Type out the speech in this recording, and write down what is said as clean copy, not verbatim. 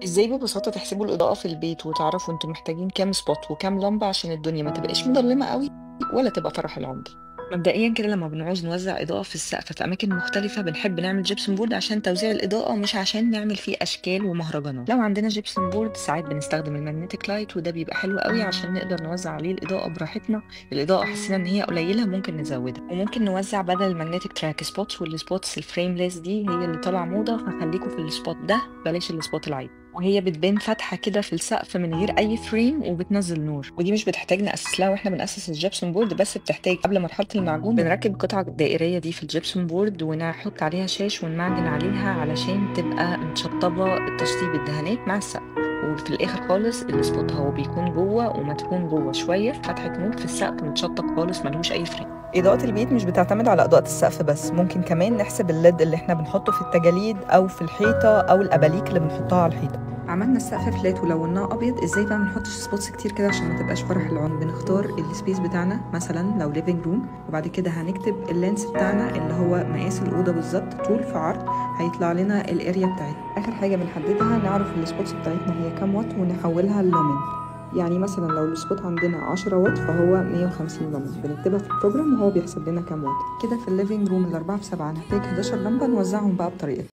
ازاي ببساطة تحسبوا الإضاءة في البيت وتعرفوا انتوا محتاجين كام سبوت وكام لمبة عشان الدنيا ما تبقاش مظلمة قوي ولا تبقى فرح العمر؟ مبدئيا كده لما بنعوز نوزع إضاءة في السقف في أماكن مختلفة بنحب نعمل جيبسون بورد عشان توزيع الإضاءة مش عشان نعمل فيه أشكال ومهرجانات. لو عندنا جيبسون بورد ساعات بنستخدم المagnetic لايت وده بيبقى حلو قوي عشان نقدر نوزع عليه الإضاءة براحتنا. الإضاءة حسينا إن هي قليلة ممكن نزودها، وممكن نوزع بدل المagnetic تراك سبوتس، والسبوتس الفريمليس دي هي اللي طالعة موضة، فخليكم في السبوت ده بلاش السبوت العادي. وهي بتبان فاتحة كده في السقف من غير أي فريم وبتنزل نور، ودي مش بتحتاج نأسس لها واحنا بنأسس الجبسون بورد، بس بتحتاج قبل مرحلة المعجون بنركب القطعة الدائرية دي في الجبسون بورد ونحط عليها شاش ونمعجن عليها علشان تبقى متشطبة التشطيب الدهانات مع السقف. وفي الآخر خالص السبوت هو بيكون جوه ومدفون جوه شوية في فتحة نور في السقف متشطب خالص ملوش أي فريم. إضاءة البيت مش بتعتمد على إضاءة السقف بس، ممكن كمان نحسب الليد اللي احنا بنحطه في التجاليد أو في الحيطة أو الأباليك اللي بنحطها على الحيطة. عملنا السقف فلات ولوناه ابيض، ازاي بقى ما نحطش سبوتس كتير كده عشان ما تبقاش فرح العمر؟ بنختار السبيس بتاعنا مثلا لو ليفينج روم، وبعد كده هنكتب اللينس بتاعنا اللي هو مقاس الاوضه بالظبط، طول في عرض، هيطلع لنا الاريا بتاعتنا. اخر حاجه بنحددها نعرف السبوتس بتاعتنا هي كام وات ونحولها للومن. يعني مثلا لو السبوت عندنا 10 واط فهو 150 لومن، بنكتبها في البروجرام وهو بيحسب لنا كام وات. كده في الليفينج روم ال4 في 7 هنحتاج 11 لمبه نوزعهم بقى بطريقه